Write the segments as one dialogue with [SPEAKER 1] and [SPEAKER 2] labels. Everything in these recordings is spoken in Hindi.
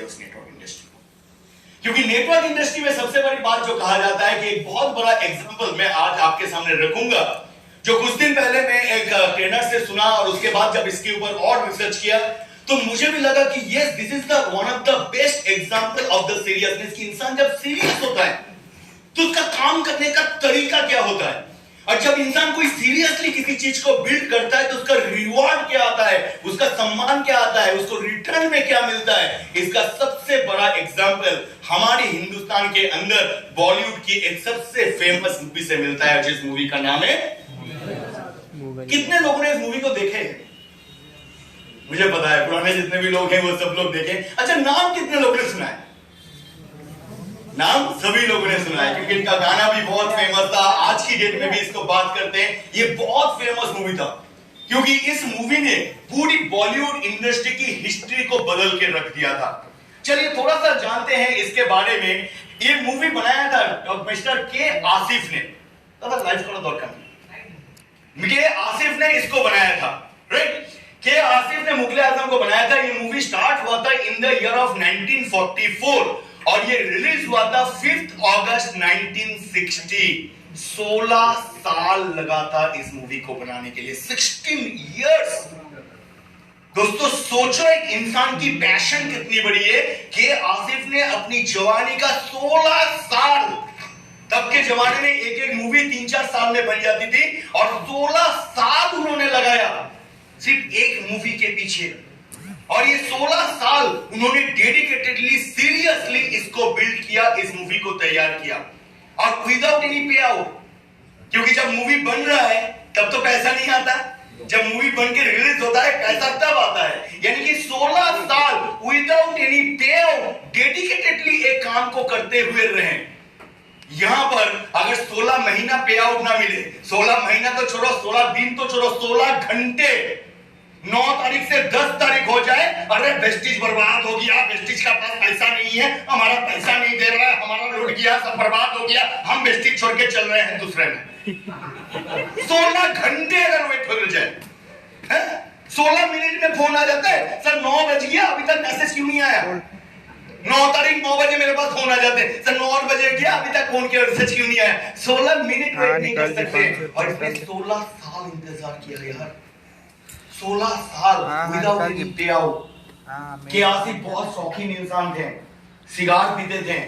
[SPEAKER 1] हैं उस नेटवर्क इंडस्ट्री को। क्योंकि नेटवर्क इंडस्ट्री में सबसे बड़ी बात जो कहा जाता है कि एक बहुत बड़ा एग्जांपल मैं आज आपके सामने रखूंगा, जो कुछ दिन पहले मैं एक ट्रेनर से सुना और उसके बाद जब इसके ऊपर और रिसर्च किया तो मुझे भी लगा कि yes, this is the one of the best example of the seriousness कि इंसान जब सीरियस होता है तो उसका काम करने का तरीका क्या होता है, और जब इंसान कोई सीरियसली किसी चीज को बिल्ड करता है तो उसका रिवॉर्ड क्या आता है, उसका सम्मान क्या आता है, उसको रिटर्न में क्या मिलता है। इसका सबसे बड़ा एग्जांपल हमारे हिंदुस्तान के अंदर बॉलीवुड की एक सबसे फेमस मूवी से मिलता है, जिस मूवी का नाम है कितने लोगों ने इस मूवी को देखे? मुझे पता है पुराने जितने भी लोग हैं वो सब लोग देखे। अच्छा, नाम कितने लोगों ने सुना है? नाम सभी लोगों ने सुना है क्योंकि इनका गाना भी बहुत फेमस था। आज की डेट में भी इसको बात करते हैं। ये बहुत फेमस मूवी था क्योंकि इस मूवी ने पूरी बॉलीवुड इंडस्ट्री की हिस्ट्री को बदल के रख दिया था। चलिए थोड़ा सा जानते हैं इसके बारे में। ये मूवी बनाया था मिस्टर के आसिफ ने, लाइव थोड़ा दौर के आसिफ ने इसको बनाया था, राइट। के आसिफ ने मुगले आजम को बनाया था। ये मूवी स्टार्ट हुआ था इन द ईयर ऑफ 1944 और ये रिलीज हुआ था 5 अगस्त 1960। 16 साल लगा था इस मूवी को बनाने के लिए, 16 इयर्स। दोस्तों सोचो एक इंसान की पैशन कितनी बड़ी है। के आसिफ ने अपनी जवानी का 16 साल, तब के जमाने में एक एक मूवी 3-4 साल में बन जाती थी और 16 साल उन्होंने लगाया सिर्फ एक मूवी के पीछे। और ये 16 साल उन्होंने डेडिकेटेडली सीरियसली इसको बिल्ड किया, इस मूवी को तैयार किया और विदाउट एनी पे आउट। क्योंकि जब मूवी बन रहा है तब तो पैसा नहीं आता, जब मूवी बन के रिलीज होता है पैसा तब आता है। यानी कि 16 साल विदाउट एनी पे आउट डेडिकेटेडली एक काम को करते हुए रहे। यहां पर अगर 16 महीना पे आउट ना मिले, 16 महीना तो छोड़ो, 16 दिन तो छोड़ो, 16 घंटे 9 तारीख से 10 तारीख हो जाए, अरे वेस्टिज बर्बाद हो गया, वेस्टिज का पास पैसा नहीं है, हमारा पैसा नहीं दे रहा है, हमारा लूट गया, सब बर्बाद हो गया, हम वेस्टिज छोड़ के चल रहे हैं दूसरे में। 16 घंटे अगर वेट हो जाए, 16 मिनट में फोन आ जाता है, सर 9 बज गया अभी तक मैसेज क्यों नहीं आया? 9 तारीख 9 बजे मेरे पास फोन आ जाते हैं, सर 9 बजे गया अभी तक फोन किया, मैसेज क्यों नहीं आया? 16 मिनट वेट नहीं कर सकते। और इसने 16 साल इंतजार किया यार, 16 साल विदाउट एनी पे आउट। के आसिफ बहुत शौकीन इंसान थे, सिगार पीते थे।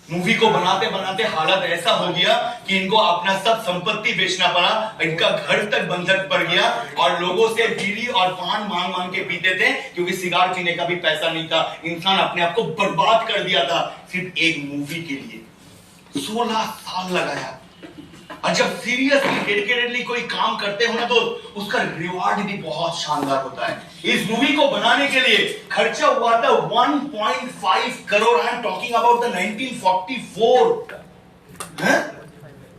[SPEAKER 1] मूवी को बनाते बनाते हालत ऐसा हो गया कि इनको अपना सब संपत्ति बेचना पड़ा, इनका घर तक बंधक पड़ गया और लोगों से बीड़ी और पान मांग मांग के पीते थे क्योंकि सिगार पीने का भी पैसा नहीं था। इंसान अपने आप को बर्बाद कर दिया था सिर्फ एक मूवी के लिए। 16 साल लगाया। और जब सीरियसली डेडिकेटेडली कोई काम करते हो ना तो उसका रिवॉर्ड भी बहुत शानदार होता है। इस मूवी को बनाने के लिए खर्चा हुआ था 1.5 crore. I am talking about the 1944।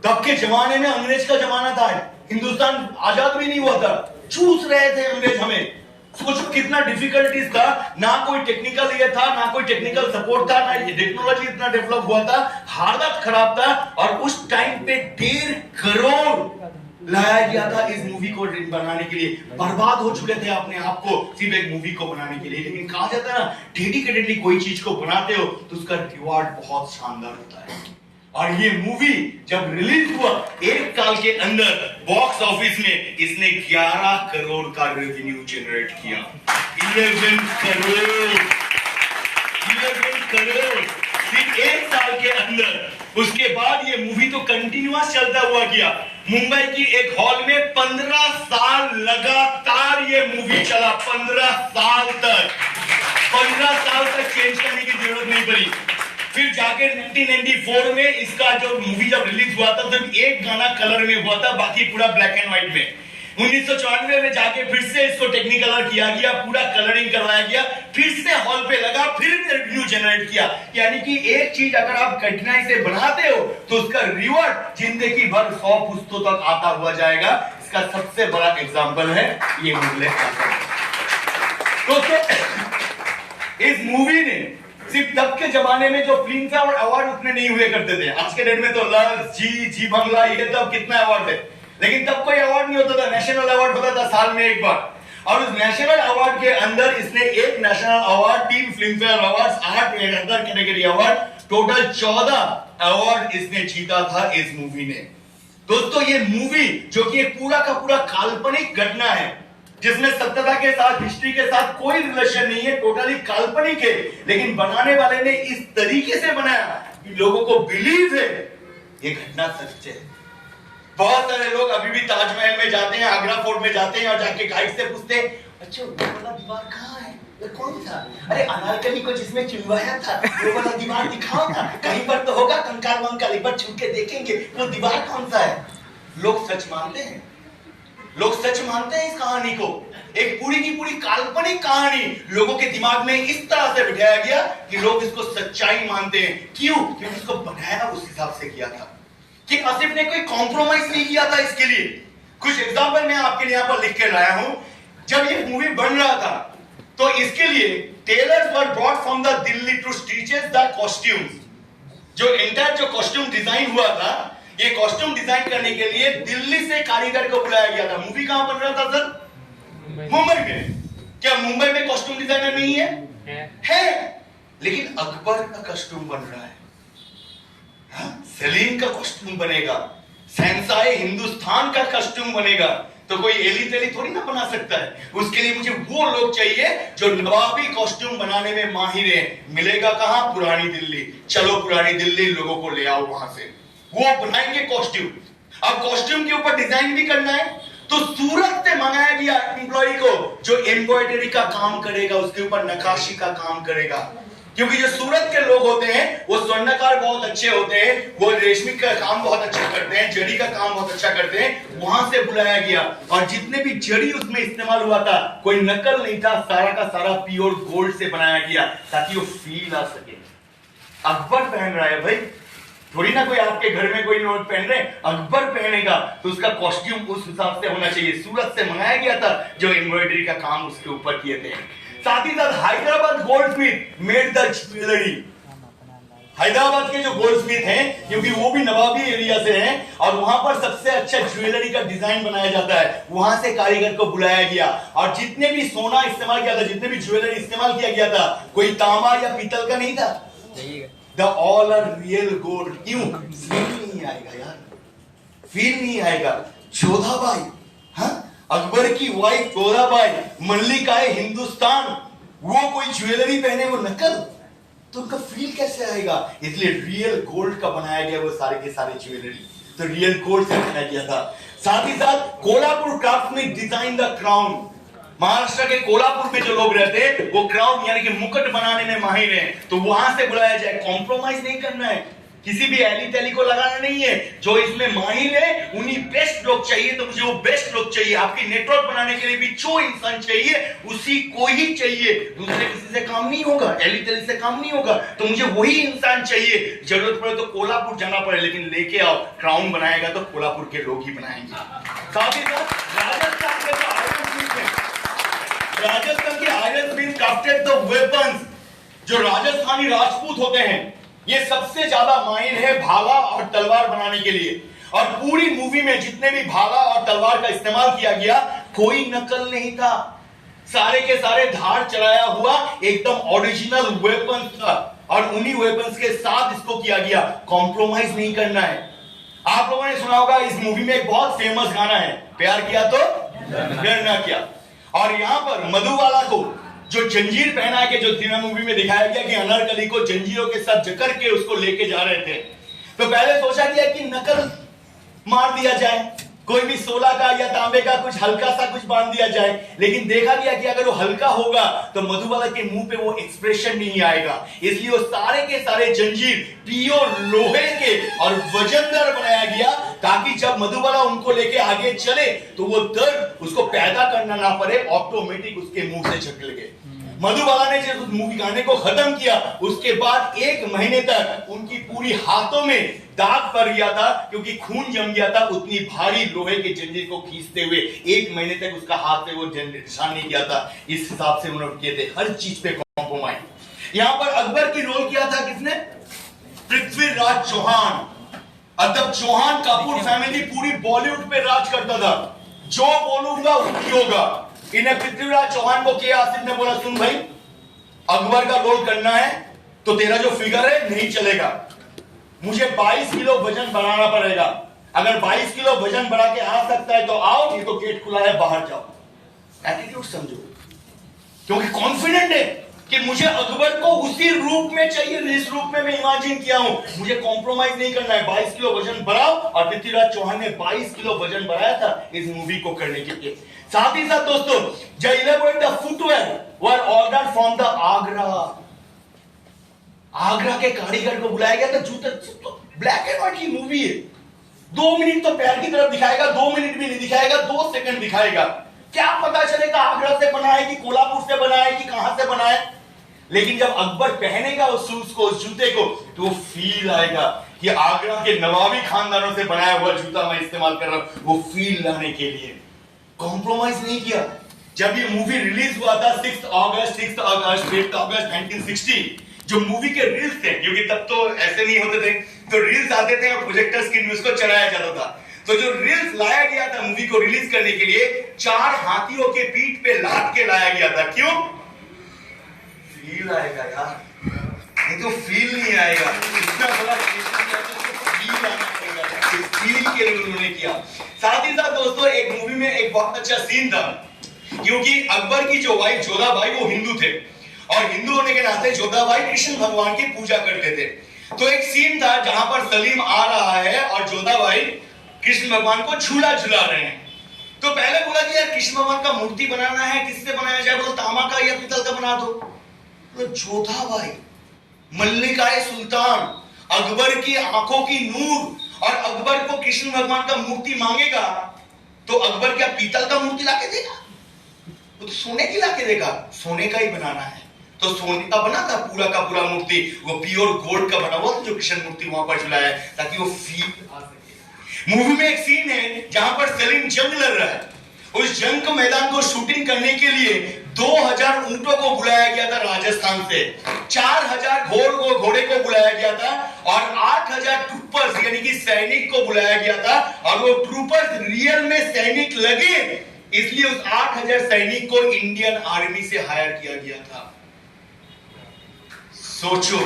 [SPEAKER 1] तब के जमाने में अंग्रेज का जमाना था, हिंदुस्तान आजाद भी नहीं हुआ था, चूस रहे थे अंग्रेज हमें। सोचो कितना डिफिकल्टीज था, ना कोई टेक्निकल ये था, ना कोई टेक्निकल सपोर्ट था, ना ये टेक्नोलॉजी इतना डेवलप हुआ था, हालत खराब था। और उस टाइम पे 1.5 करोड़ लाया गया था इस मूवी को बनाने के लिए। बर्बाद हो चुके थे अपने आप को सिर्फ एक मूवी को बनाने के लिए। लेकिन कहा जाता है ना, डेडिकेटेडली कोई चीज को बनाते हो तो उसका रिवॉर्ड बहुत शानदार होता है। और ये मूवी जब रिलीज हुआ 1 साल के अंदर बॉक्स ऑफिस में इसने 11 करोड़ का रेवेन्यू जनरेट किया। 11 करोड़ सिर्फ 1 साल के अंदर। उसके बाद ये मूवी तो कंटिन्यूअस चलता हुआ गया। मुंबई की एक हॉल में 15 साल लगातार ये मूवी चला। 15 साल तक 15 साल तक चेंज करने की जरूरत नहीं पड़ी। फिर जाके 1994 में इसका जो मूवी जब रिलीज हुआ था तब एक गाना कलर में हुआ था, बाकी पूरा ब्लैक एंड व्हाइट में। 1994 में जाके फिर से इसको टेक्निकलर किया गया, पूरा कलरिंग करवाया गया, फिर से हॉल पे लगा, फिर रेवेन्यू जनरेट किया। यानी कि एक चीज अगर आप कठिनाई से बनाते हो तो उसका रिवॉर्ड जिंदगी भर 100 पुस्तों तक आता हुआ जाएगा। इसका सबसे बड़ा एग्जांपल है ये मुगले आजम। दोस्तों इस मूवी ने सिर्फ तब के जमाने में जो फिल्म था और अवार्ड उतने नहीं हुए करते थे। आज के डेट में तो लक्स, जी बंगला, ये तब कितना अवार्ड है, लेकिन तब कोई अवार्ड नहीं होता था। नेशनल अवार्ड होता था साल में एक बार। और उस नेशनल अवार्ड के अंदर इसने एक national award, 3 film fair award, 8 other category award, total 14 award इसने जीता था इस मूवी ने। दोस्तों ये मूवी जो कि एक पूरा का पूरा काल्पनिक घटना है, जिसमें सत्यता के साथ, हिस्ट्री के साथ कोई रिलेशन नहीं है, टोटली काल्पनिक है, लेकिन बनाने वाले ने इस तरीके से बनाया कि लोगों को बिलीव है ये घटना सच है। बहुत सारे लोग अभी भी ताजमहल में जाते हैं, आगरा फोर्ट में जाते हैं और जाके गाइड से पूछते हैं, अच्छा वो वाला दीवार कहाँ है, ये कौन था? अरे अनारकली को जिसमें चुनवाया था वो वाला दीवार दिखाओ ना, कहीं पर तो होगा, कंकाल वंकाल एक बार छू के देखेंगे वो दीवार कौन सा है। लोग सच मानते हैं, लोग सच मानते हैं इस कहानी को। एक पूरी की पूरी काल्पनिक कहानी लोगों के दिमाग में इस तरह से बिठाया गया कि लोग इसको सच्चाई मानते हैं। क्यों? क्योंकि इसको बनाया उस हिसाब से किया था कि आसिफ ने कोई कॉम्प्रोमाइज नहीं किया था इसके लिए। कुछ एग्जांपल मैं आपके लिए यहां पर लिख के लाया हूं। जब ये मूवी बन रहा था तो इसके लिए tailors were brought from the Delhi to stitches the costumes. जो एंटायर जो कॉस्ट्यूम डिजाइन हुआ था, ये कॉस्ट्यूम डिजाइन करने के लिए दिल्ली से कारीगर को बुलाया गया था। मूवी कहां बन रहा था सर? मुंबई में। क्या मुंबई में कॉस्ट्यूम डिजाइनर नहीं है? है, लेकिन अकबर का कॉस्ट्यूम बन रहा है, सलीम का कॉस्ट्यूम बनेगा, शहंशाह हिंदुस्तान का कॉस्ट्यूम बनेगा। तो कोई एली तेली थोड़ी ना बना सकता है। उसके लिए मुझे वो लोग चाहिए जो नवाबी कॉस्ट्यूम बनाने में माहिर है। मिलेगा कहां? पुरानी दिल्ली। चलो पुरानी दिल्ली लोगों को ले आओ वहां से, वो बनाएंगे कॉस्ट्यूम। अब कॉस्ट्यूम के ऊपर डिजाइन भी करना है तो सूरत से मंगाया गया एम्प्लॉय को जो एम्ब्रॉयडरी का काम करेगा, उसके ऊपर नक्काशी का काम करेगा। क्योंकि जो सूरत के लोग होते हैं वो स्वर्णकार बहुत अच्छे होते हैं, वो रेशमी का काम बहुत अच्छा करते हैं, जरी का काम बहुत अच्छा करते हैं। वहां से बुलाया गया और जितने भी जरी उसमें इस्तेमाल हुआ था कोई नकल नहीं था, सारा का सारा प्योर गोल्ड से बनाया गया ताकि वो फील आ सके। अकबर पहन रहा है भाई, थोड़ी ना कोई आपके घर में कोई नोट पहन रहे, अकबर पहनेगा तो उसका कॉस्ट्यूम उस हिसाब से होना चाहिए। सूरत से मंगाया गया था जो एम्ब्रॉयडरी का काम उसके ऊपर किए थे। साथ ही साथ Hyderabad Goldsmith made the jewellery. Hyderabad के जो गोल्डस्मिथ हैं, क्योंकि वो भी नवाबी एरिया से हैं और वहां पर सबसे अच्छा ज्वेलरी का डिजाइन बनाया जाता है, वहां से कारीगर को बुलाया गया और जितने भी सोना इस्तेमाल किया था, जितने भी ज्वेलरी इस्तेमाल किया गया था, कोई तांबा या पीतल का नहीं था, the all are real gold. क्यों? फील नहीं आएगा यार, फील नहीं आएगा। जोधाबाई, हाँ, अकबर की वाइफ जोधाबाई, मल्लिकाए हिंदुस्तान, वो कोई ज्वेलरी पहने वो नकल, तो उनका फील कैसे आएगा? इसलिए रियल गोल्ड का बनाया गया वो सारे के सारे ज्वेलरी, तो रियल गोल्ड से बनाया गया था। साथ ही साथ कोल्हापुर क्राफ्ट में डिजाइन द क्राउन। महाराष्ट्र के कोल्हापुर में जो लोग रहते हैं वो क्राउन यानी कि मुकुट बनाने में माहिर हैं, तो वहां से बुलाया जाए। कॉम्प्रोमाइज नहीं करना है, किसी भी एली तेली को लगाना नहीं है। जो इसमें माहिर है उन्हीं बेस्ट लोग चाहिए, तो मुझे वो बेस्ट लोग चाहिए। आपकी नेटवर्क बनाने के लिए भी जो इंसान चाहिए उसी को ही चाहिए, दूसरे किसी से काम नहीं होगा, एली तेली से काम नहीं होगा, तो मुझे वही इंसान चाहिए। जरूरत पड़े तो कोल्हापुर जाना पड़े, लेकिन लेके आओ, क्राउन बनाएगा तो कोल्हापुर के लोग ही बनाएंगे। साथ ही साथ राजस्थान के iron Smith crafted the weapons. जो राजस्थानी राजपूत होते हैं ये सबसे ज्यादा माहिर है भाला और तलवार बनाने के लिए, और पूरी मूवी में जितने भी भाला और तलवार का इस्तेमाल किया गया कोई नकल नहीं था, सारे के सारे धार चढ़ाया हुआ एकदम ओरिजिनल वेपन था और उन्हीं वेपन्स के साथ इसको किया गया। कॉम्प्रोमाइज नहीं करना है। आप लोगों ने सुना होगा इस मूवी में एक बहुत फेमस गाना है, प्यार किया तो डर ना किया। और यहां पर मधुबाला को जो जंजीर पहना के जो तीना मूवी में दिखाया गया कि अनारकली को जंजीरों के साथ जकड़ के उसको लेके जा रहे थे, तो पहले सोचा गया कि नकल मार दिया जाए, कोई भी सोला का या तांबे का कुछ हल्का सा कुछ बांध दिया जाए, लेकिन देखा गया कि अगर वो हल्का होगा तो मधुबाला के मुंह पे वो एक्सप्रेशन नहीं आएगा, इसलिए वो सारे के सारे जंजीर प्योर लोहे के और वजनदार बनाया गया ताकि जब मधुबाला उनको लेके आगे चले तो वो दर्द उसको पैदा करना ना पड़े, ऑटोमेटिक उसके मुंह से झकल गए। मधुबाला ने जब उस मूवी गाने को खत्म किया उसके बाद 1 महीने तक उनकी पूरी हाथों में दाग पड़ गया था, क्योंकि खून जम गया था उतनी भारी लोहे के जंजीर को खींचते हुए। 1 महीने तक उसका हाथ से वो निशान नहीं किया था। इस हिसाब से उन्होंने किए थे हर चीज पे कॉम्प्रोमाइज। यहां पर अकबर की रोल किया था किसने? पृथ्वीराज चौहान। अतः चौहान कपूर फैमिली पूरी बॉलीवुड पे राज करता था, जो बोलूंगा वही होगा। इन्हें पृथ्वीराज चौहान को किया, आसिफ ने बोला सुन भाई अकबर का रोल करना है तो तेरा जो फिगर है नहीं चलेगा, मुझे 22 किलो वजन बढ़ाना पड़ेगा, अगर 22 किलो वजन बढ़ा के आ सकता है तो आओ, ये तो गेट खुला है बाहर जाओ। एटीट्यूड समझो, क्योंकि कॉन्फिडेंट है कि मुझे अकबर को उसी रूप में चाहिए जिस रूप में मैं इमेजिन किया हूं, मुझे कॉम्प्रोमाइज नहीं करना है। 22 किलो वजन बढ़ाओ, और पृथ्वीराज चौहान ने 22 किलो वजन बढ़ाया था इस मूवी को करने के लिए। साथ ही साथ दोस्तों, the footwear were ordered from the Agra के कारीगर को बुलाया गया था। जूते ब्लैक एंड व्हाइट की मूवी है, 2 मिनट तो पैर की तरफ दिखाएगा, 2 मिनट भी नहीं दिखाएगा, 2 सेकंड दिखाएगा, क्या पता चलेगा आगरा से बना है कि कोल्हापुर से बना है कि कहां से बना है। लेकिन जब अकबर पहनेगा उस शूज को, उस जूते को, तो फील आएगा कि आगरा के नवाबी खानदानों से बनाया हुआ जूता मैं इस्तेमाल कर रहा हूं। वो फील लाने के लिए कॉम्प्रोमाइज नहीं किया। जब ये मूवी रिलीज हुआ था 6 अगस्त 8 अगस्त 1960, जो मूवी के रील्स थे, क्योंकि तब तो ऐसे नहीं होते थे, तो रील्स आते थे और प्रोजेक्टर स्क्रीन में उसको चलाया जाता था। तो जो रील्स लाया गया था मूवी को रिलीज करने के लिए, 4 हाथियों के पीठ पे लाद के लाया गया था। क्यों? फील आएगा यार, नहीं तो फील नहीं आएगा। इतना बड़ा फील आना चाहिए, इस फील के लिए उन्होंने किया। साथ ही साथ दोस्तों, एक मूवी में एक बहुत अच्छा सीन था, क्योंकि अकबर की जो वाइफ जोधाबाई वो हिंदू थे, और हिंदू होने के नाते जोधाबाई कृष्ण भगवान की पूजा करते थे। तो एक सीन था जहां पर सलीम आ रहा है और जोधाबाई कृष्ण भगवान को झूला झुला रहे हैं। तो पहले बोला कि यार कृष्ण भगवान का मूर्ति बनाना है, किससे बनाया जाए? बोलो तांबा का या पीतल का बना दो। तो जोधाबाई मल्लिकाए सुल्तान, अकबर की आंखों की नूर, और अकबर को कृष्ण भगवान का मूर्ति मांगेगा तो अकबर क्या पीतल का मूर्ति लाके देगा? वो तो सोने की लाके देगा। सोने का ही बनाना है तो सोने का बना था पूरा का पूरा मूर्ति, वो प्योर गोल्ड का बना हुआ था जो कृष्ण मूर्ति वहां पर झुलाया है, ताकि वो फील आ सके। मूवी में एक सीन है जहां पर सलीम जंग लड़ रहा है। उस जंग के मैदान को शूटिंग करने के लिए 2000 ऊंटों को बुलाया गया था राजस्थान से, 4000 घोड़े को बुलाया गया था, और 8000 ट्रूपर्स यानी कि सैनिक को बुलाया गया था। और वो ट्रूपर्स रियल में सैनिक लगे, इसलिए उस 8000 सैनिक को इंडियन आर्मी से हायर किया गया था। सोचो,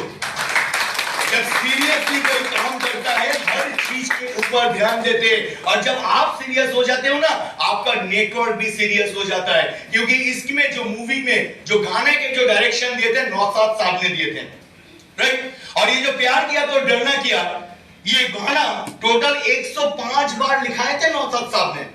[SPEAKER 1] जब सीरियसली कोई काम करता है हर चीज के ऊपर ध्यान देते, और जब आप सीरियस हो जाते हो ना, आपका नेटवर्क भी सीरियस हो जाता है। क्योंकि इसमें जो मूवी में जो गाने के जो डायरेक्शन दिए थे नौशाद साहब ने दिए थे, राइट। और ये जो प्यार किया तो डरना किया, ये गाना टोटल 105 बार लिखाए थे नौशाद साहब ने।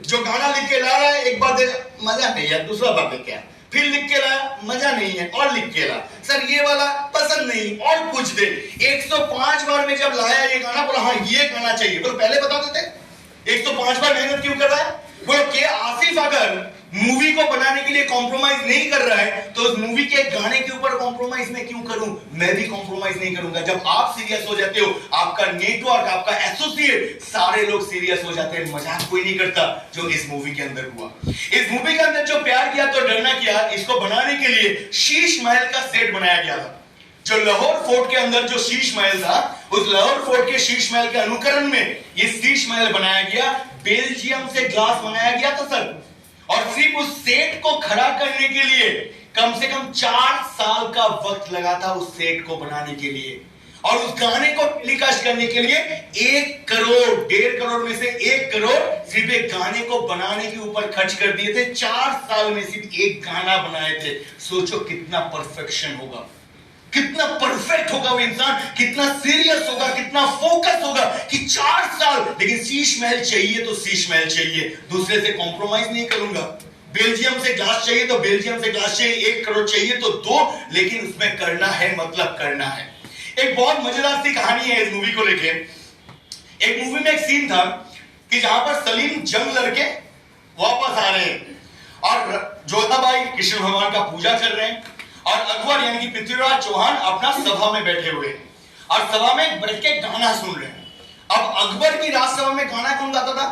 [SPEAKER 1] जो गाना लिख के ला रहा है, एक बार मजा नहीं है, दूसरा बार लिख के फिर लिख के लाया, मजा नहीं है, और लिख के ला, सर ये वाला पसंद नहीं, और कुछ दे। 105 बार में जब लाया ये गाना, बोला हाँ ये गाना चाहिए, बोलो पहले बता देते 105 बार मेहनत क्यों कर रहा है? बोलो कि आसिफ अगर मूवी को बनाने के लिए कॉम्प्रोमाइज नहीं कर रहा है तो उस मूवी के गाने के ऊपर कॉम्प्रोमाइज मैं क्यों करूं? मैं भी कॉम्प्रोमाइज नहीं करूंगा। जब आप सीरियस हो जाते हो, आपका नेटवर्क, आपका एसोसिएट, सारे लोग सीरियस हो जाते हैं। मजाक कोई नहीं करता, जो इस मूवी के अंदर हुआ। इस मूवी के अंदर जो प्यार किया तो डरना किया, इसको बनाने के लिए शीश महल का सेट बनाया गया था। जो लाहौर फोर्ट के अंदर जो शीश महल था, उस लाहौर फोर्ट के शीश महल के अनुकरण में ये शीश महल बनाया गया। बेल्जियम से ग्लास मंगाया गया था सर, और सिर्फ उस सेट को खड़ा करने के लिए कम से कम 4 साल का वक्त लगा था उस सेट को बनाने के लिए। और उस गाने को टेलीकास्ट करने के लिए 1 करोड़, 1.5 करोड़ में से 1 करोड़ सिर्फ एक गाने को बनाने के ऊपर खर्च कर दिए थे। 4 साल में सिर्फ एक गाना बनाए थे। सोचो कितना परफेक्शन होगा, कितना परफेक्ट होगा वो इंसान, कितना सीरियस होगा, कितना फोकस होगा कि 4 साल। लेकिन शीश महल चाहिए तो शीश महल चाहिए, दूसरे से कॉम्प्रोमाइज नहीं करूंगा। बेल्जियम से ग्लास चाहिए तो बेल्जियम से ग्लास चाहिए, 1 करोड़ चाहिए तो 2, लेकिन उसमें करना है, मतलब करना है। एक बहुत मजेदार सी कहानी है इस मूवी को लेके। एक मूवी में एक सीन था कि जहां पर सलीम जंग लड़के वापस आ रहे हैं, और जोधाबाई कृष्ण भगवान का पूजा कर रहे हैं, और अकबर यानी कि पृथ्वीराज चौहान अपना सभा में बैठे हुए हैं, और सभा में बैठ के गाना सुन रहे हैं। अब अकबर की राजसभा में गाना कौन गाता था?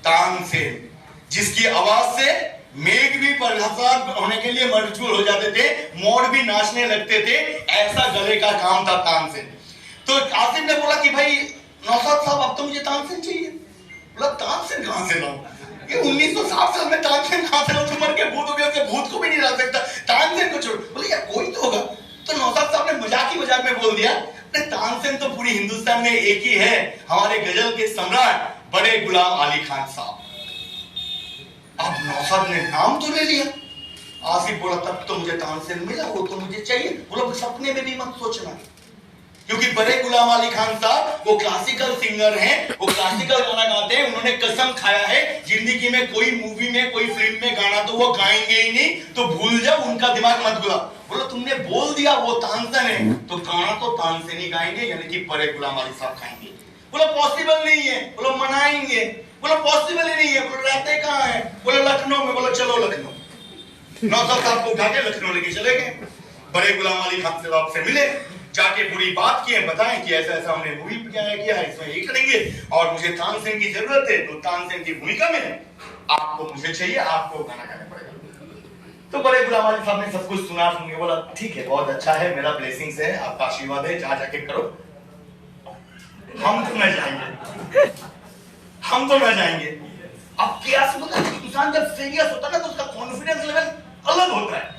[SPEAKER 1] तानसेन, जिसकी आवाज से मेघ भी प्रसाद होने के लिए मजबूर हो जाते थे, मोर भी नाचने लगते थे, ऐसा गले का काम था तानसेन। तो आसिफ ने बोला कि भाई नौशाद साहब अब तो मुझे तानसेन चाहिए। बोला तानसेन कहां से लाऊं, कि 1960 साल में तानसेन कहां से उम्र के भूत हो गया, उसके भूत को भी नहीं रख सकता, तानसेन को छोड़। बोले यार कोई तो होगा। तो नौशाद साहब ने मजाक में बोल दिया, तानसेन तो पूरी हिंदुस्तान में एक ही है, हमारे गजल के सम्राट बड़े गुलाम अली खान साहब। अब नौशाद ने नाम तो ले लिया। आसिफ बोला तब तो मुझे तानसेन मिला, वो तो मुझे चाहिए। बोला सपने में भी मत सोचना, क्योंकि बड़े गुलाम अली खान साहब वो क्लासिकल सिंगर हैं, वो क्लासिकल गाना गाते हैं। उन्होंने कसम खाया है जिंदगी में कोई मूवी में कोई फिल्म में गाना तो वो गाएंगे ही नहीं, तो भूल जाओ, उनका दिमाग मत बुला। बोला तुमने बोल दिया वो तानसेन है, तो गाना तो तानसेन ही गाएंगे, यानी कि बड़े गुलाम अली साहब गाएंगे। बोला पॉसिबल नहीं है। बोला मनाएंगे। बोला पॉसिबल ही नहीं है। बोला रहते कहाँ है? बोला लखनऊ में। बोला चलो लखनऊ। नौशाद साहब को उठा के लखनऊ लेके चले गए। बड़े गुलाम अली खान साहब से मिले, जाके पूरी बात किए, बताएं कि ऐसा ऐसा हमने मूवी किया है, इसमें यही करेंगे और मुझे तानसेन की जरूरत है, तो तानसेन की भूमिका में आपको मुझे चाहिए, आपको गाना गाना पड़ेगा। तो बड़े गुलाम अली साहब ने सब कुछ सुना, सुन के बोला ठीक है, बहुत अच्छा है, मेरा ब्लेसिंग्स है, आपका आशीर्वाद है, जा जाके करो। हम तो न जाएंगे, हम तो न जाएंगे। अब क्या इंसान जब सीरियस होता है ना, तो उसका कॉन्फिडेंस लेवल अलग होता है।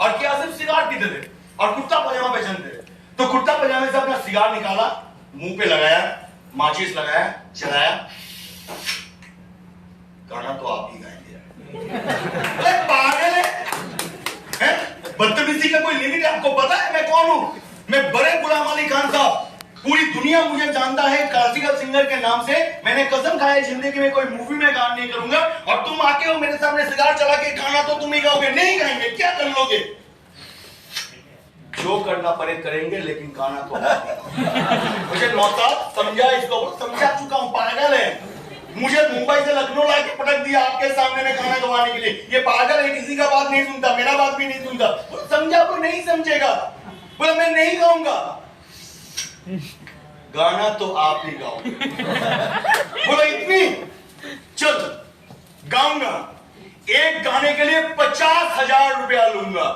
[SPEAKER 1] और क्या सिर्फ सिगार पीते थे और कुर्ता पजामा पहनते थे, तो कुर्ता पजामे से अपना सिगार निकाला, मुंह पे लगाया, माचिस लगाया, जलाया, गाना तो आप ही गाएंगे। अरे पागल है? बदतमीजी का कोई लिमिट है? आपको पता है मैं कौन हूं? मैं बड़े गुलाम अली खान साहब, पूरी दुनिया मुझे जानता है क्लासिकल सिंगर के नाम से। मैंने कसम खाया है जिंदगी में कोई मूवी में गाना नहीं करूंगा, और तुम आके हो मेरे सामने सिगार चला के गाना तो तुम ही गाओगे, नहीं गाएंगे, क्या कर लोगे? जो करना पड़े करेंगे, लेकिन गाना तो मुझे नौशाद समझा, इसको समझा चुका हूं, पागल है। मुझे मुंबई से लखनऊ लाके पटक दिया आपके सामने में गाना गवाने के लिए। ये पागल है, किसी का बात नहीं सुनता, मेरा बात भी नहीं सुनता। समझा कोई नहीं समझेगा। बोला मैं नहीं गाऊंगा, गाना तो आप ही गाओ। बोला इतनी, चल गाऊंगा, एक गाने के लिए 50,000 रुपया लूंगा।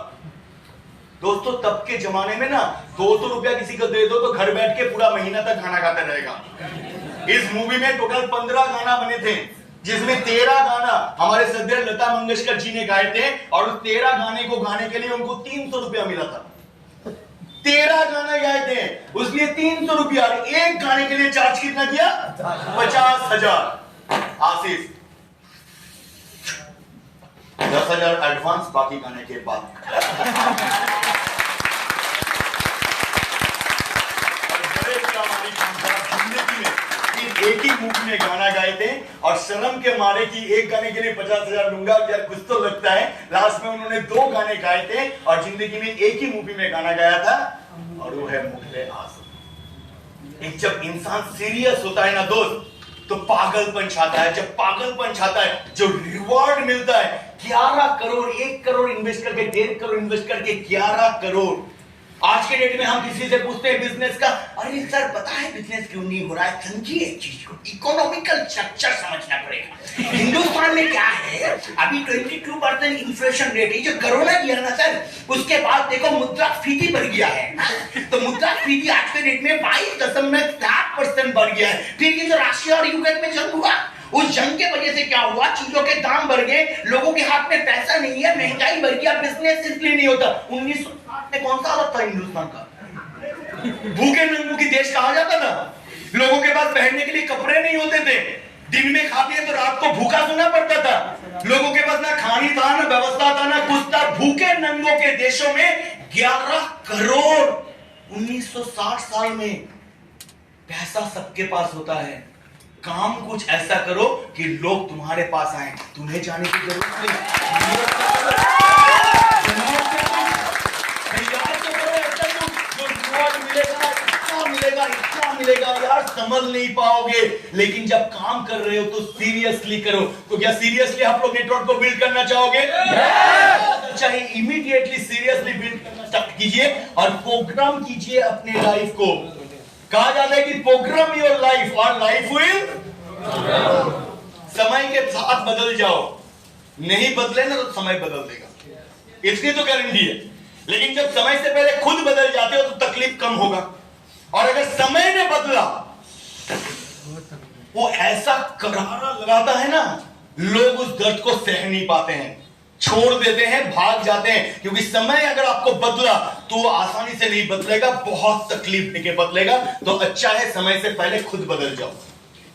[SPEAKER 1] दोस्तों तब के जमाने में ना 200 रुपया किसी को दे दो तो घर बैठ के पूरा महीना तक गाना गाता रहेगा। इस मूवी में टोटल 15 गाना बने थे, जिसमें 13 गाना हमारे सदस्य लता मंगेशकर जी ने गाए थे, और उस 13 गाने को गाने के लिए उनको 300 रुपया मिला था। 13 गाना गाए थे, उसलिए 300 रुपया। एक गाने के लिए चार्ज कितना किया? 50,000। आसिफ 10,000 एडवांस, बाकी गाने के बाद। एक ही मूवी में गाना गाए थे, और शर्म के मारे कि एक गाने के लिए 50,000 लूंगा, यार कुछ तो लगता है। लास्ट में उन्होंने 2 गाने गाए थे, और जिंदगी में एक ही मूवी में गाना गाया था, और वो है मुगले आजम। जब इंसान सीरियस होता है ना दोस्त, तो पागलपन छाता है। जब पागलपन छाता है, जो रिवॉर्ड मिलता है 11 करोड़, 1 करोड़ इन्वेस्ट करके, 1.5 करोड़ इन्वेस्ट करके 11 करोड़। आज के डेट में हम किसी से पूछते हैं बिजनेस का, अरे सर पता है बिजनेस क्यों नहीं हो रहा है? समझिए चीज को, इकोनॉमिकल स्ट्रक्चर समझना पड़ेगा। हिंदुस्तान में क्या है, अभी 22% इन्फ्लेशन रेट है। जो कोरोना किया ना सर, उसके बाद देखो मुद्रास्फीति बढ़ गया है। तो मुद्रास्फीति आज के डेट में 22.7% बढ़ गया है। फिर ये जो रशिया और यूक्रेन में जंग हुआ, उस जंग के वजह से क्या हुआ? चीजों के दाम बढ़ गए, लोगों के हाथ में पैसा नहीं है, महंगाई बढ़ गया, बिजनेस इसलिए नहीं होता। 1960 में कौन सा हालत था हिंदुस्तान का? भूखे नंगू की देश कहा जाता था। लोगों के पास पहनने के लिए कपड़े नहीं होते थे, दिन में खाते हैं तो रात को भूखा सोना पड़ता था। लोगों के पास ना खानी था, ना व्यवस्था था, ना कुछ था। भूखे नंगों के देशों में 11 करोड़ 1960 साल में पैसा सबके पास होता है। काम कुछ ऐसा करो कि लोग तुम्हारे पास आए, तुम्हें जाने की जरूरत नहीं। मिलेगा यार, समझ नहीं पाओगे। लेकिन जब काम कर रहे हो तो सीरियसली करो। तो क्या सीरियसली आप लोग नेटवर्क को बिल्ड करना चाहोगे? चाहे इमीडिएटली सीरियसली बिल्ड करना स्टार्ट कीजिए और प्रोग्राम कीजिए अपने लाइफ को। कहा जाता है कि प्रोग्राम योर लाइफ और लाइफ विल। समय के साथ बदल जाओ, नहीं बदले ना तो समय बदल देगा, इसकी तो गारंटी है। लेकिन जब समय से पहले खुद बदल जाते हो तो तकलीफ कम होगा। और अगर समय ने बदला, वो ऐसा करारा लगाता है ना लोग उस दर्द को सह नहीं पाते हैं, छोड़ देते हैं, भाग जाते हैं, क्योंकि समय अगर आपको बदला तो वो आसानी से नहीं बदलेगा, बहुत तकलीफ देके बदलेगा। तो अच्छा है समय से पहले खुद बदल जाओ,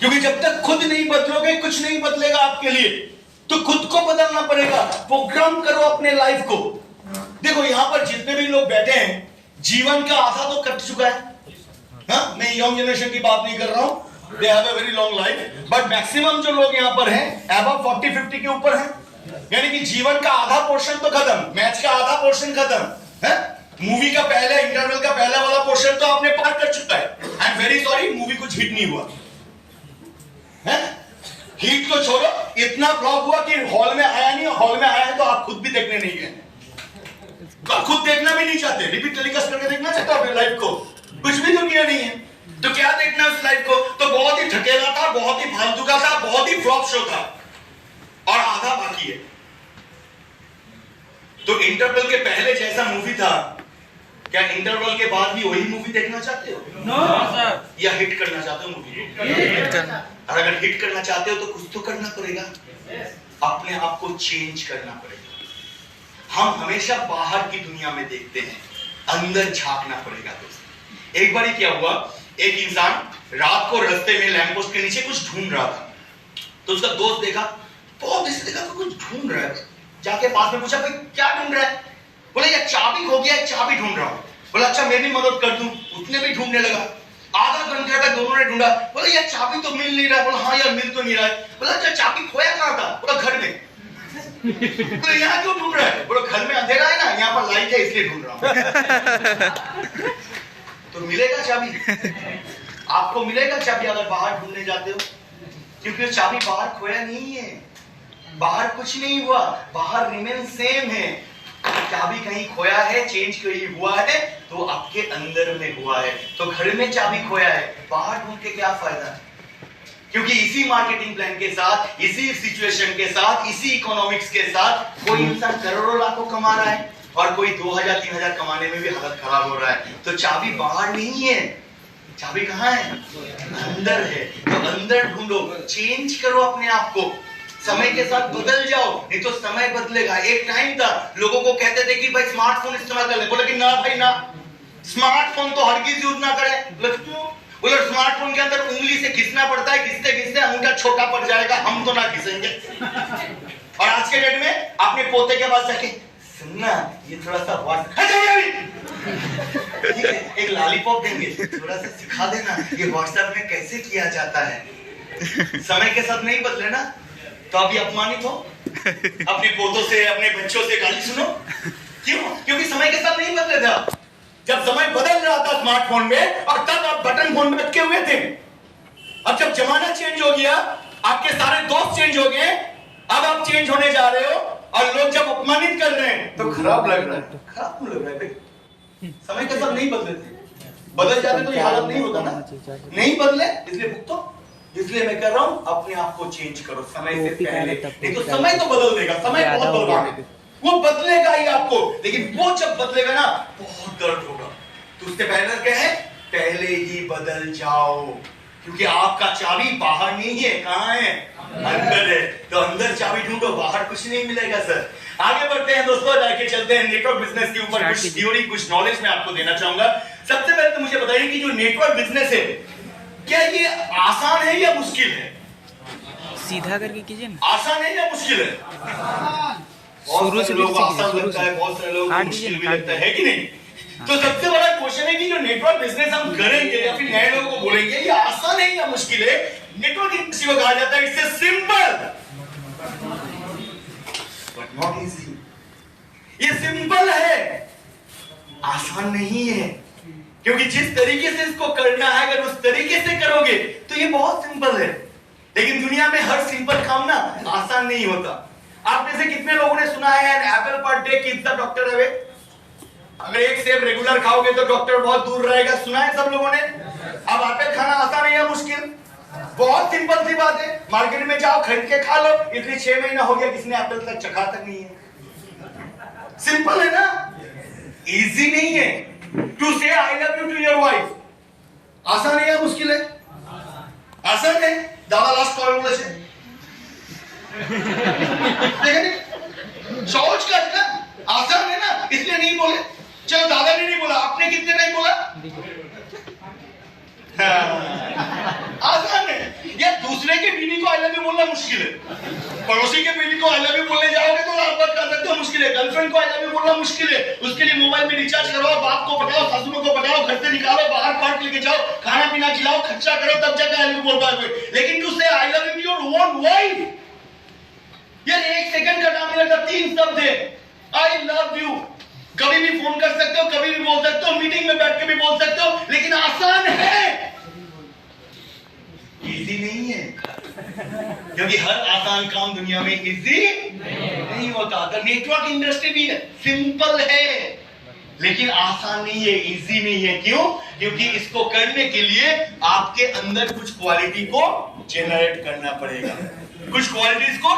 [SPEAKER 1] क्योंकि जब तक खुद नहीं बदलोगे कुछ नहीं बदलेगा आपके लिए। तो खुद को बदलना पड़ेगा, प्रोग्राम करो अपने लाइफ को। देखो यहां पर जितने भी लोग बैठे हैं, जीवन का आधा तो कट चुका है। हाँ, मैं यंग जनरेशन की बात नहीं कर रहा हूं, they have a very long life, but maximum जो लोग यहां पर हैं अबव 40-50 के ऊपर हैं, यानी कि जीवन का आधा पोर्शन तो खत्म, मैच का आधा पोर्शन खत्म है। मूवी का पहले इंटरवल का पहला वाला पोर्शन तो आपने पार कर चुका है। I am very sorry, movie कुछ हिट नहीं हुआ है। हिट को छोड़ो, इतना फ्लॉप हुआ कि हॉल में आया नहीं, हॉल में आया है तो आप खुद भी देखने नहीं गए, तो आप खुद देखना भी नहीं चाहते, रिपीट टेलीकास्ट करके देखना चाहते हो अपनी लाइफ को, कुछ भी तो किया नहीं है, तो क्या देखना उस लाइफ को। तो बहुत ही ठकेला था, बहुत ही फालतू का था, बहुत ही फ्लॉप शो था, और आधा बाकी है। तो इंटरवल के पहले जैसा मूवी था, क्या इंटरवल के बाद भी वही मूवी देखना चाहते हो?
[SPEAKER 2] No sir.
[SPEAKER 1] या हिट करना चाहते हो मूवी को? और अगर हिट करना चाहते हो तो कुछ तो करना पड़ेगा, अपने आप को चेंज करना पड़ेगा। हम हमेशा बाहर की दुनिया में देखते हैं, अंदर झांकना पड़ेगा दोस्त। एक बार क्या हुआ, एक इंसान रात को रास्ते में लैंप पोस्ट के नीचे कुछ ढूंढ रहा था, तो उसका दोस्त देखा, बहुत ऐसे देखा तो कुछ ढूंढ रहा है, जाके पास में पूछा भाई क्या ढूंढ रहा है? बोले यार चाबी खो गया, चाबी ढूंढ रहा हूं। बोला अच्छा मैं भी मदद कर दूं। उसने भी ढूंढने लगा, आधा घंटे तक दोनों ने ढूंढा। बोला यार चाबी तो मिल नहीं रहा। बोला हाँ यार मिल तो नहीं रहा है। बोला अच्छा चाबी खोया कहां था? बोला घर में। बोला यहाँ क्यों ढूंढ रहा है? बोला घर में अंधेरा है ना, यहाँ पर लाइट है इसलिए ढूंढ रहा हूं। तो मिलेगा चाबी, आपको मिलेगा चाबी अगर बाहर ढूंढने जाते हो, क्योंकि चाबी बाहर खोया नहीं है, बाहर कुछ नहीं हुआ, बाहर रिमेन सेम है। चाबी कहीं खोया है, चेंज कहीं हुआ है तो आपके अंदर में हुआ है। तो घर में चाबी खोया है, बाहर ढूंढ के क्या फायदा? क्योंकि इसी मार्केटिंग प्लान के साथ, इसी सिचुएशन के साथ, इसी इकोनॉमिक्स के साथ कोई इंसान करोड़ों लाखों कमा रहा है और कोई 2000-3000 कमाने में भी हालत खराब हो रहा है। तो चाबी बाहर नहीं है, चाबी कहां है? अंदर है। तो अंदर ढूंढो, चेंज करो अपने आप को, समय के साथ बदल जाओ, नहीं तो समय बदलेगा। एक टाइम था लोगों को कहते थे कि भाई स्मार्टफोन इस्तेमाल कर ले, बोले कि ना भाई ना, स्मार्टफोन तो हरगिज यूज ना करें। क्यों? बोले स्मार्टफोन के अंदर उंगली से घिसना पड़ता है, घिसते घिसते अंगूठा छोटा पड़ जाएगा, हम तो ना घिसेंगे। और आज के डेट में अपने पोते के पास जाके सुनना ये थोड़ा सा ठीक है, एक लॉलीपॉप देंगे, थोड़ा सा सिखा देना ये व्हाट्सएप में कैसे किया जाता है। समय के साथ नहीं बदले ना, तो अभी अपमानित हो, अपने पोतों से, अपने बच्चों से गाली सुनो। क्यों? क्योंकि समय के साथ नहीं बदले थे। जब समय बदल रहा था स्मार्टफोन में, और तब आप बटन फोन में अटके हुए थे। अब जब जमाना चेंज हो गया, आपके सारे दोस्त चेंज हो गए, अब आप चेंज होने जा रहे हो, और लोग जब अपमानित कर रहे हैं तो खराब लग रहा है। खराब क्यों लग रहा है? समय के साथ नहीं बदले थे, बदल जाते तो ये हालत नहीं होता ना। नहीं बदले इसलिए भुगतो। इसलिए मैं कर रहा हूं अपने आप को चेंज करो समय से पहले, नहीं तो समय तो बदल देगा। समय बहुत बदलवान है, वो बदलेगा ही आपको, लेकिन वो जब बदलेगा ना बहुत दर्द होगा। तो उससे पहले क्या है? पहले ही बदल जाओ, क्योंकि आपका चाबी बाहर नहीं है, कहां है? अंदर है। तो अंदर चाबी ढूंढो, बाहर कुछ नहीं मिलेगा। सर आगे बढ़ते हैं दोस्तों, जाके चलते हैं नेटवर्क बिजनेस के ऊपर। कुछ थ्योरी, कुछ नॉलेज मैं आपको देना चाहूंगा। सबसे पहले तो मुझे बताइए कि जो नेटवर्क बिजनेस है, क्या ये आसान है या मुश्किल है?
[SPEAKER 2] सीधा करके कीजिए ना।
[SPEAKER 1] आसान है या मुश्किल है?
[SPEAKER 2] शुरू से
[SPEAKER 1] लोग आसान लगता है, बहुत सारे लोग मुश्किल भी लगता है कि नहीं? तो सबसे बड़ा क्वेश्चन है कि जो नेटवर्क बिजनेस हम करेंगे या फिर नए लोगों को बोलेंगे, ये आसान है या मुश्किल है? नेटवर्क इंडस्ट्री को कहा जाता है इससे सिंपल बट नॉट इजी। ये सिंपल है, आसान नहीं है, क्योंकि जिस तरीके से इसको करना है, अगर उस तरीके से करोगे तो ये बहुत सिंपल है। लेकिन दुनिया में हर सिंपल काम ना आसान नहीं होता। आप में से कितने लोगों ने सुना है an apple per day keeps the doctor away? अगर एक सेब रेगुलर खाओगे तो डॉक्टर बहुत दूर रहेगा। सुना है सब लोगों ने? अब एप्पल खाना आसान है या मुश्किल? बहुत सिंपल सी बात है, मार्केट में जाओ खरीद के खा लो। इसलिए 6 महीना हो गया किसी ने एप्पल तक चखा तक नहीं है। सिंपल है ना, इजी नहीं है। To say I love you to your wife आसान है या मुश्किल है? आसान है। दादा लास्ट कॉल बोले
[SPEAKER 3] लेकिन शौच का आसान है ना, इसलिए नहीं बोले। चलो दादा ने नहीं बोला, आपने कितने टाइम बोला? आसान है यार। दूसरे के बीवी को आई लव यू बोलना मुश्किल है, पड़ोसी के बीवी को आई लव यू बोलने जाओगे तो आप बात कर सकते हो, मुश्किल है। गर्लफ्रेंड को आई लव यू बोलना मुश्किल है, उसके लिए मोबाइल में रिचार्ज करवाओ, बाप को बताओ, ससुरों को बताओ, घर से निकालो, बाहर पार्क लेके जाओ, खाना पीना खिलाओ, खर्चा करो, तब जाकर आई लव यू बोल पाओगे। लेकिन to say I love you your own wife, यार 1 सेकंड का टाइम लगता, 3 शब्द है आई लव यू। कभी भी फोन कर सकते हो, कभी भी बोल सकते हो, मीटिंग में बैठ के भी बोल सकते हो, लेकिन आसान है, इजी नहीं है। क्योंकि हर आसान काम दुनिया में इजी नहीं होता। तो नेटवर्क इंडस्ट्री भी सिंपल है लेकिन आसान नहीं है, इजी नहीं है। क्यों? क्योंकि इसको करने के लिए आपके अंदर कुछ क्वालिटी को जनरेट करना पड़ेगा, कुछ क्वालिटीज को